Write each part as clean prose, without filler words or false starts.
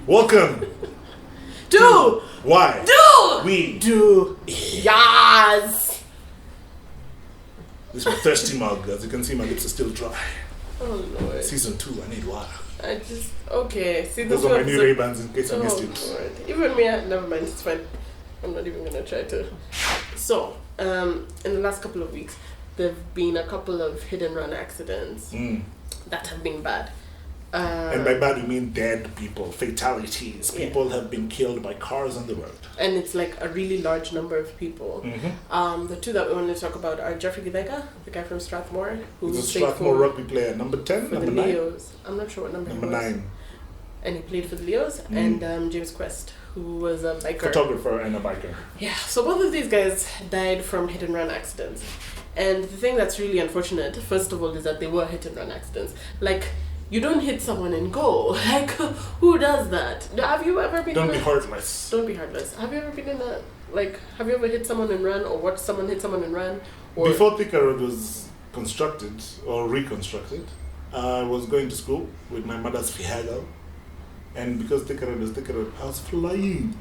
Welcome. Do. Why? Do. We. Do. Yes. This is my thirsty mug. As you can see, my lips are still dry. Oh Lord. Season 2, I need water. Okay. See, those are my new Ray-Bans in case you missed it. Lord. Even me, never mind. It's fine. I'm not even gonna try to. So, in the last couple of weeks, there've been a couple of hit and run accidents that have been bad. And by bad, we mean dead people, fatalities. Yeah. People have been killed by cars on the road. And it's like a really large number of people. The two that we want to talk about are Jeffrey Gidega, the guy from Strathmore, He's a Strathmore rugby player, number 10, for number the 9. Leos. I'm not sure what number. Number he was. 9. And he played for the Leos. And James Quest, who was a biker. Photographer and a biker. Yeah. So both of these guys died from hit and run accidents. And the thing that's really unfortunate, first of all, is that they were hit and run accidents. Like, you don't hit someone and go. Like, who does that? Have you ever been? Don't be heartless. Don't be heartless. Have you ever been in a have you ever hit someone and run, or watched someone hit someone and run? Or before Thika Road was constructed or reconstructed, I was going to school with my mother's vehicle, and because Thika Road is Thika Road, I was flying.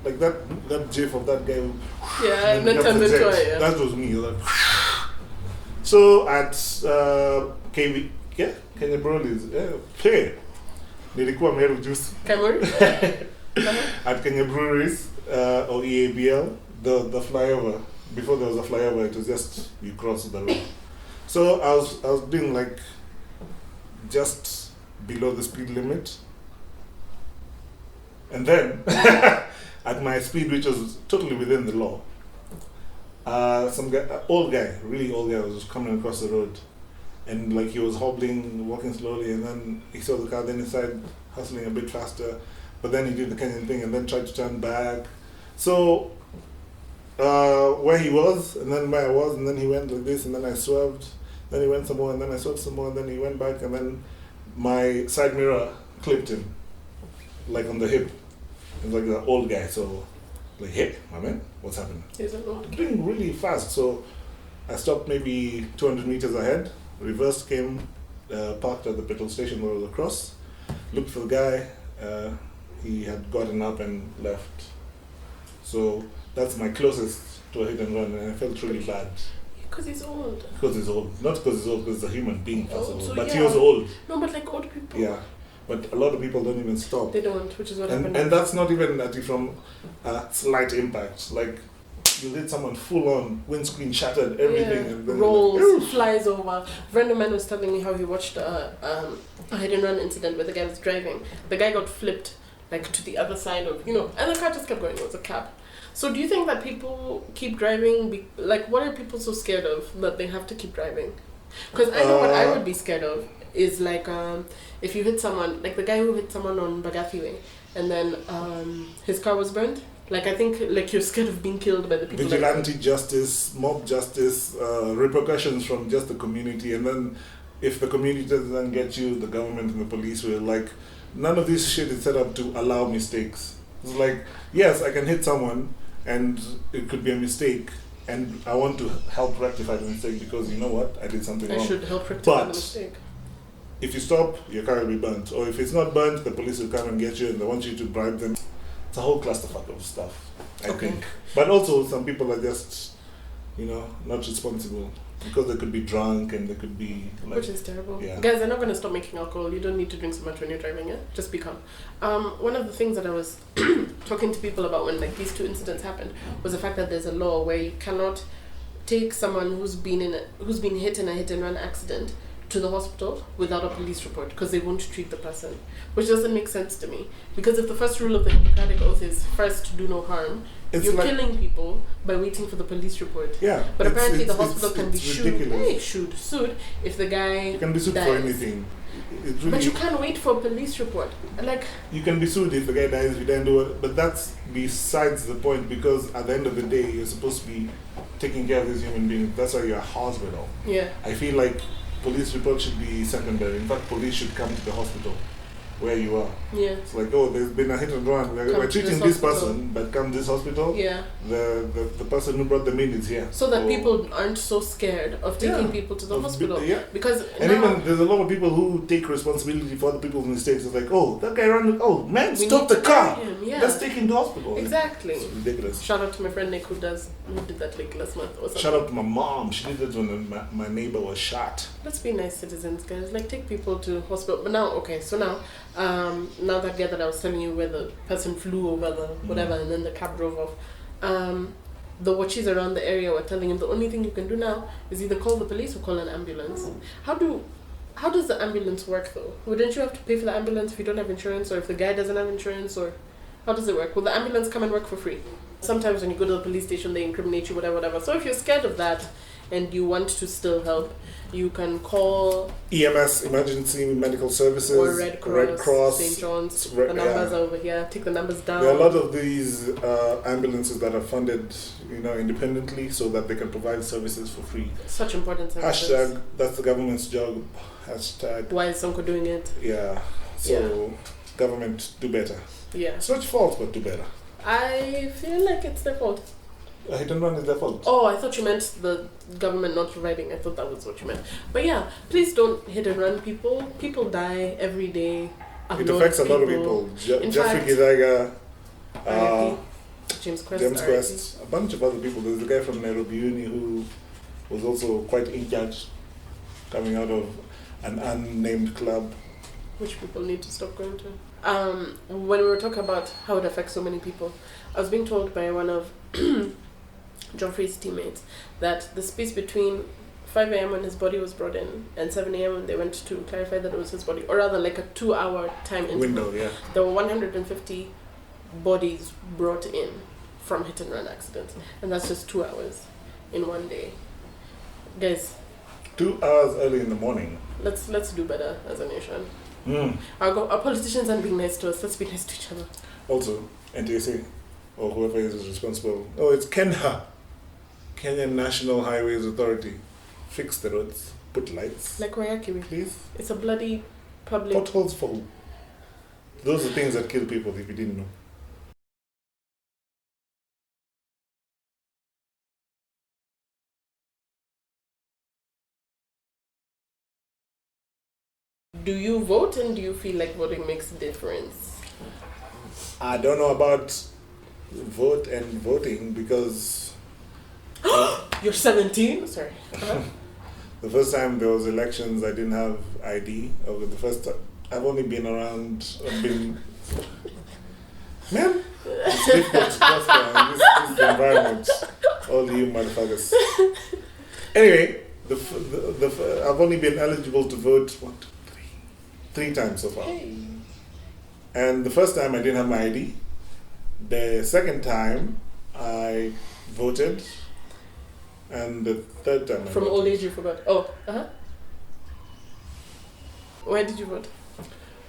Like that gif of that guy. Yeah, and then turned into a, yeah. That was me. Like, so at KV, Kenya Broly's, hey, nilikuwa Meru juice. Cameroon? At Kenya Breweries or EABL, the flyover, before there was a flyover, it was just you cross the road. So I was being like just below the speed limit, and then at my speed, which was totally within the law, some guy, really old guy, was coming across the road, and like he was hobbling, walking slowly, and then he saw the car, then he started hustling a bit faster, but then he did the Kenyan thing and then tried to turn back. So where he was, and then where I was, and then he went like this, and then I swerved, then he went some more, and then I swerved some more, and then he went back, and then my side mirror clipped him, like on the hip. He was like an old guy, so like, hey, my man, what's happening? He's an old guy. Doing really fast, so I stopped maybe 200 meters ahead, reversed, came, parked at the petrol station where I was across, looked for the guy, he had gotten up and left. So that's my closest to a hit and run, and I felt really bad. Because he's old. Because he's old. Not because he's old, because he's a human being, first of all. So But yeah. he was old. No, but like old people. Yeah. But a lot of people don't even stop. They don't, which is what happened. And that's not even actually from a slight impact. Like, you hit someone full on, windscreen shattered, everything. Yeah. And then rolls, flies over. A friend of mine was telling me how he watched a hit and run incident where the guy was driving. The guy got flipped, like, to the other side of, and the car just kept going. It was a cab. So do you think that people keep driving? What are people so scared of that they have to keep driving? Because I know what I would be scared of is like if you hit someone, like the guy who hit someone on Bagathi Way, and then his car was burned. Like, I think like you're scared of being killed by the people. Vigilante justice, mob justice, repercussions from just the community, and then if the community doesn't get you, the government and the police will like. None of this shit is set up to allow mistakes. It's like, yes, I can hit someone, and it could be a mistake, and I want to help rectify the mistake because you know what, I did something wrong. I should help rectify the mistake. If you stop, your car will be burnt. Or if it's not burnt, the police will come and get you and they want you to bribe them. It's a whole clusterfuck of stuff, I think. But also, some people are just, not responsible. Because they could be drunk and they could be like... Which is terrible. Yeah. Guys, they're not going to stop making alcohol. You don't need to drink so much when you're driving, yeah? Just be calm. One of the things that I was talking to people about when like these two incidents happened was the fact that there's a law where you cannot take someone who's been hit in a hit and run accident to the hospital without a police report because they won't treat the person, which doesn't make sense to me. Because if the first rule of the Hippocratic Oath is first do no harm, you're like killing people by waiting for the police report. Yeah. But apparently the hospital can be sued if the guy You can be sued dies. for anything. Really, but you can't wait for a police report. Like, you can be sued if the guy dies, if you didn't do it. But that's besides the point because at the end of the day, you're supposed to be taking care of this human being. That's why you're a hospital. yeah. I feel like police report should be secondary. In fact, police should come to the hospital where you are. Yeah. It's like, oh, there's been a hit and run. We're treating this person, but come this hospital, Yeah. the person who brought them in is here. So that people aren't so scared of taking people to the hospital. Yeah. Because and even there's a lot of people who take responsibility for other people's mistakes. It's like, oh, that guy ran. Oh, man, stop the car. Yeah. Let's take him to hospital. Exactly. It's ridiculous. Shout out to my friend Nick who did that like last month or something. Shout out to my mom. She did it when my neighbor was shot. Let's be nice citizens, guys. Like, take people to hospital. But now, okay, so now that guy that I was telling you where the person flew over the whatever and then the cab drove off, the watchies around the area were telling him the only thing you can do now is either call the police or call an ambulance. How does the ambulance work though? Wouldn't you have to pay for the ambulance if you don't have insurance, or if the guy doesn't have insurance, or how does it work? Will the ambulance come and work for free? Sometimes when you go to the police station they incriminate you, whatever. So if you're scared of that and you want to still help, you can call EMS, Emergency Medical Services, or Red Cross, St. John's. The numbers are over here. Take the numbers down. There are a lot of these ambulances that are funded, independently, so that they can provide services for free. Such important services. Hashtag, that's the government's job. Hashtag, why is Sonko doing it? Yeah. So government, do better. Yeah. It's not your fault, but do better. I feel like it's their fault. A hit and run is their fault. Oh, I thought you meant the government not providing. I thought that was what you meant. But yeah, please don't hit and run people. People die every day. It affects a lot of people. Jeffrey Gidaga, James Quest, a bunch of other people. There's a guy from Nairobi Uni who was also quite injured, coming out of an unnamed club. Which people need to stop going to. When we were talking about how it affects so many people, I was being told by one of Geoffrey's teammates that the space between 5 a.m. when his body was brought in and 7 a.m. when they went to clarify that it was his body, or rather like a 2-hour time interval. Window, yeah. There were 150 bodies brought in from hit and run accidents, and that's just 2 hours in one day. Guys, 2 hours early in the morning. Let's do better as a nation. Our politicians aren't being nice to us. Let's be nice to each other. Also, NTSA, or whoever is responsible. Oh, it's KENHA, Kenyan National Highways Authority. Fix the roads, put lights. Like Wayakiri. Please. It's a bloody public... Potholes for who? Those are things that kill people if you didn't know. Do you vote, and do you feel like voting makes a difference? I don't know about vote and voting because... You're 17? Sorry. The first time there was elections, I didn't have ID. Over the first time, I've only been around. Man, it's difficult to prosper in this environment. All you motherfuckers. Anyway, I've only been eligible to vote 3 times so far. Hey. And the first time I didn't have my ID. The second time I voted. And the third time From old age you forgot. Oh, Where did you vote?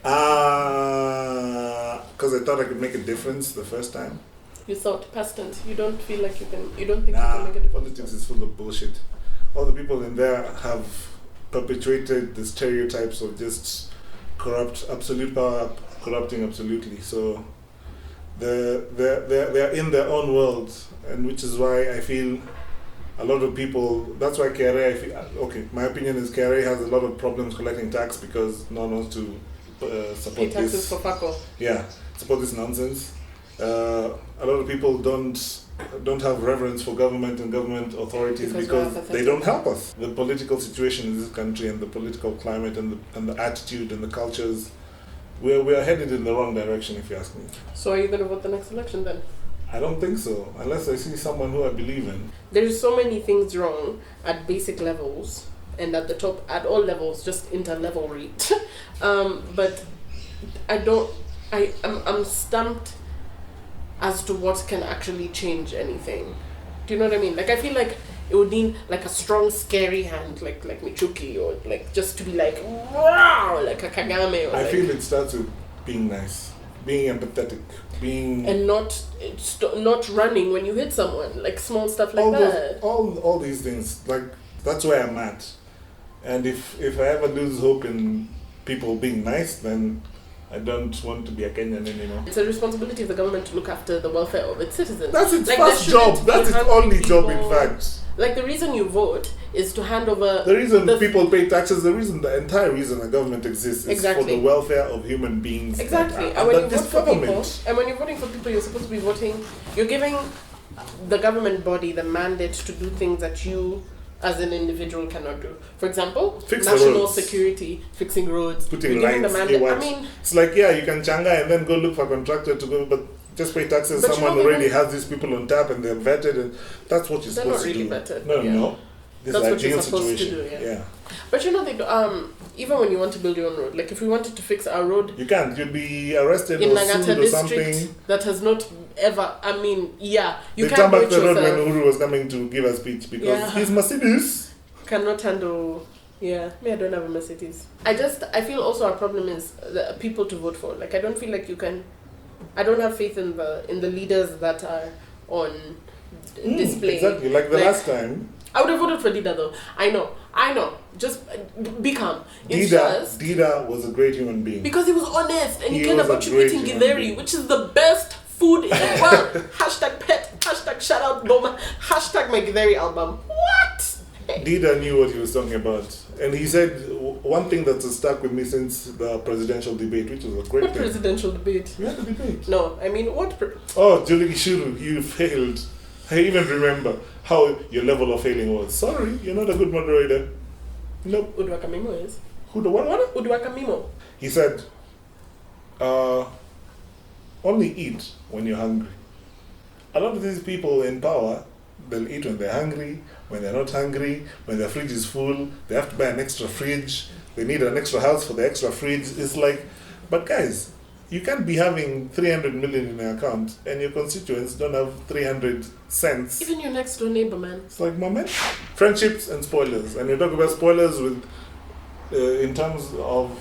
Because I thought I could make a difference the first time. You thought, past tense. You don't feel like you can, you don't think you can make a difference? Politics is full of bullshit. All the people in there have perpetuated the stereotypes of just absolute power, corrupting absolutely. So they're in their own world, and which is why I feel a lot of people, that's why KRA, my opinion is KRA has a lot of problems collecting tax because no one wants to support Pay taxes this. for FACO. Yeah, support this nonsense. A lot of people don't have reverence for government and government authorities because they don't help us. The political situation in this country and the political climate and the attitude and the cultures, we're headed in the wrong direction if you ask me. So are you going to vote the next election then? I don't think so, unless I see someone who I believe in. There's so many things wrong at basic levels and at the top, at all levels, just inter-levelry. But I'm stumped as to what can actually change anything. Do you know what I mean? Like, I feel like it would need like a strong, scary hand, like Michuki, or like just to be like, wow, like a Kagame. Or I feel it starts with being nice, being empathetic, and not running when you hit someone, like small stuff like that. All these things, like that's where I'm at. And if I ever lose hope in people being nice, then I don't want to be a Kenyan anymore. It's a responsibility of the government to look after the welfare of its citizens. That's its Like, first there job. shouldn't be That's its hungry only job, in people. fact. Like, the reason you vote is to hand over... The reason people pay taxes, the entire reason the government exists is Exactly. for the welfare of human beings. Exactly. And And when you this vote for government. people, and when you're voting for people, you're supposed to be voting... You're giving the government body the mandate to do things that you, as an individual, cannot do. For example, Fix the national roads. security, fixing roads, Putting you're giving the lights, mandate. what? I mean, It's like, yeah, you can changa and then go look for a contractor to go, but just pay taxes. But you Someone know, they already don't- has these people on tap and they're vetted, and that's what you're They're supposed not to really do. vetted, No, yeah. no. This That's is what you're ideal supposed to situation. do, yeah. Yeah. but you know, they do, even when you want to build your own road, like if we wanted to fix our road You can't. You'd be arrested in or Langata sued or district something. that has not ever, I mean, yeah, you They can't turned do back it the road when yourself. Uhuru was coming to give a speech because Yeah. he's Mercedes. Cannot handle. Yeah, me, I don't have a Mercedes. I feel also our problem is the people to vote for. Like, I don't feel like you can. I don't have faith in the leaders that are on display. Exactly. Like the last time, I would have voted for Dida though. I know. Just be calm. It's just Dida was a great human being. because he was honest and he He cared was about a you great eating human githeri, being. which is the best food in the world. Hashtag pet. Hashtag shout out Noma. Hashtag my githeri album. What? Dida knew what he was talking about. And he said one thing that's stuck with me since the presidential debate, which was a great What thing. presidential debate? We had a debate. No, I mean what? Oh, Julie Gishuru, you failed. I even remember how your level of failing was. Sorry, you're not a good moderator. Nope. Udwaka Mimo is. Who the what? Udwaka Mimo. He said, only eat when you're hungry. A lot of these people in power, they'll eat when they're hungry, when they're not hungry, when their fridge is full, they have to buy an extra fridge, they need an extra house for the extra fridge. It's like, but guys, you can't be having 300 million in your account and your constituents don't have 300 cents. Even your next door neighbor, man. It's like, my man, friendships and spoilers. And we talk about spoilers with, in terms of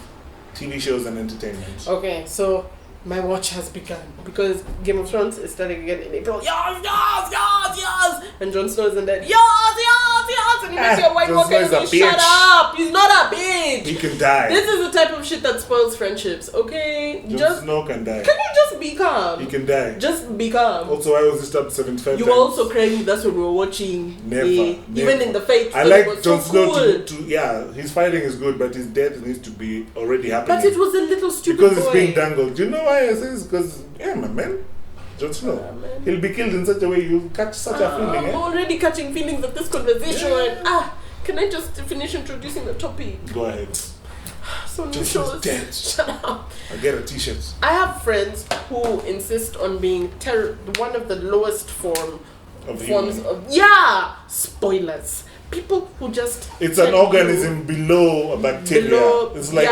TV shows and entertainment. Okay, so my watch has begun because Game of Thrones is starting again in April. Yes! And Jon Snow is in there. Yes! And he makes your white Jon walker Snow is a and say, shut bitch. up! He's not a bitch! He can die. This is the type of shit that spoils friendships, okay? Jon Snow can die. Can you just be calm? He can die. Just be calm. Also, I was disturbed 75 You times. were also crying with us when we were watching. Never, Even never. in the fight. I it like was Jon so Snow cool. to, yeah, his fighting is good, but his death needs to be already happening. But it was a little stupid because boy. it's being dangled. Do you know why I say this? Because, yeah, my man, Jon Snow, man. he'll be killed in such a way you'll catch such a feeling. I'm already catching feelings of this conversation. Yeah. Can I just finish introducing the topic? Go ahead. So new Jon Snow's shows. dead. Shut up. I'll get a t-shirt. I have friends who insist on being one of the lowest forms Human. of spoilers. People who just It's tell an you organism below a bacteria. below. It's like,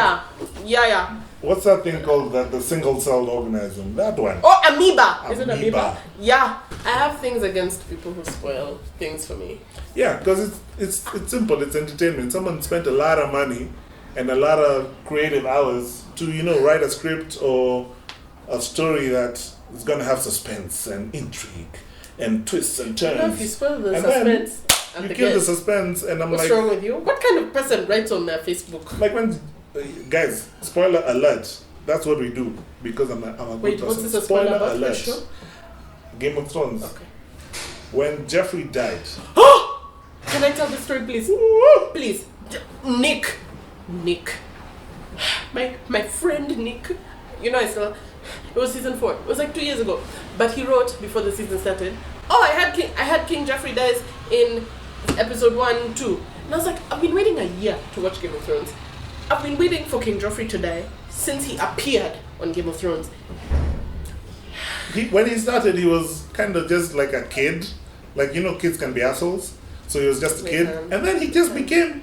yeah. what's that thing called? That the single-celled organism. That one. Oh, amoeba. Is it Amoeba. amoeba? Yeah. I have things against people who spoil things for me. Yeah, because it's simple. It's entertainment. Someone spent a lot of money and a lot of creative hours to write a script or a story that is gonna have suspense and intrigue and twists and turns. You know, if you spoil the And then suspense at you the kill the guest, suspense, and I'm what's like, wrong with you? What kind of person writes on their Facebook? like when guys, spoiler alert. That's what we do because I'm a good Wait, person. what's this a spoiler about the show? Game of Thrones. Okay. When Jeffrey died. Can I tell the story, please? Please. Nick. My friend Nick. It was season 4. It was like 2 years ago. But he wrote before the season started. Oh, I had King Jeffrey dies in episode 1, 2. And I was like, I've been waiting a year to watch Game of Thrones. I've been waiting for King Joffrey to die since he appeared on Game of Thrones. When he started, he was kind of just like a kid. Like, kids can be assholes. So he was just a kid. And then he just became...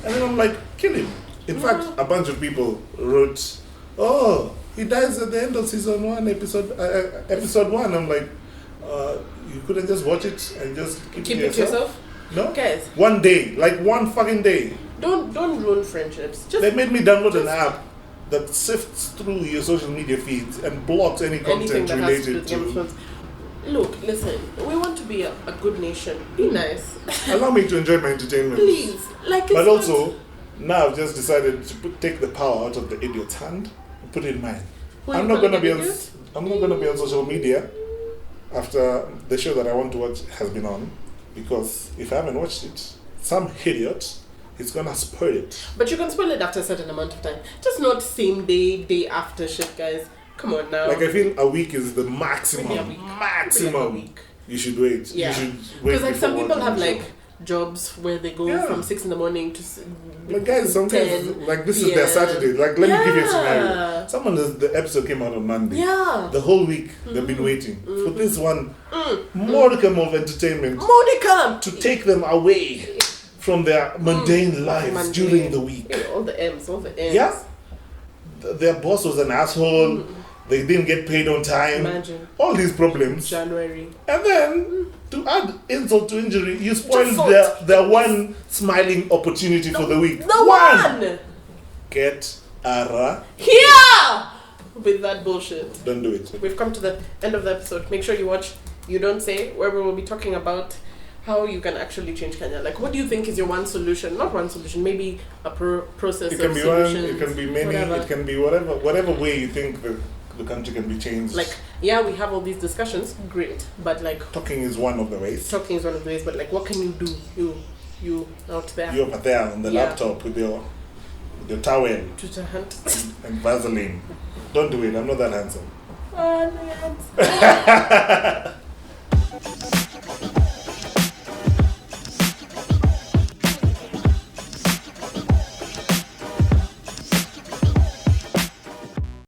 And then I'm like, kill him. In fact, a bunch of people wrote, oh, he dies at the end of season 1, episode 1. I'm like, you couldn't just watch it and just keep it to yourself? No? Guys. One day. Like one fucking day. Don't ruin friendships. They made me download an app that sifts through your social media feeds and blocks any content that has to do related with Game of to... Thrones. Look, listen, we want to be a good nation. Be nice. Allow me to enjoy my entertainment. Please. But also, now I've just decided to take the power out of the idiot's hand. put it in mind. Who I'm you not gonna be calling on. idiot? I'm not gonna be on social media after the show that I want to watch has been on, because if I haven't watched it, some idiot is gonna spoil it. But you can spoil it after a certain amount of time. Just not same day after shit, guys. Come on now. Like I feel a week is the maximum. Maybe a week. Maximum. Maybe a week. You should wait. Yeah. You should wait. Because like some before people watching have the like show. jobs where they go from 6 in the morning to But guys, sometimes 10 like this is their Saturday. Like let me give you a scenario. Yeah. Someone the episode came out on Monday. Yeah. The whole week they've been waiting for this one modicum of entertainment Modicum to take them away from their mundane lives during the week. Yeah, all the M's. Yeah. Their boss was an asshole. They didn't get paid on time. Imagine. All these problems. January. And then, to add insult to injury, you spoiled Just their one smiling opportunity for the week. The one! Get Ara. Here! With that bullshit. Don't do it. We've come to the end of the episode. Make sure you watch You Don't Say, where we will be talking about how you can actually change Kenya. Like, what do you think is your one solution? Not one solution, maybe a process It can of be one, solutions. it can be many, whatever. it can be whatever way you think the country can be changed. Like, yeah, we have all these discussions, great, but like, talking is one of the ways. talking is one of the ways, but like, what can you do? You out there. You over there on the Yeah. laptop with your towel Twitter hunt. and Vaseline. Don't do it. I'm not that handsome. Oh, no,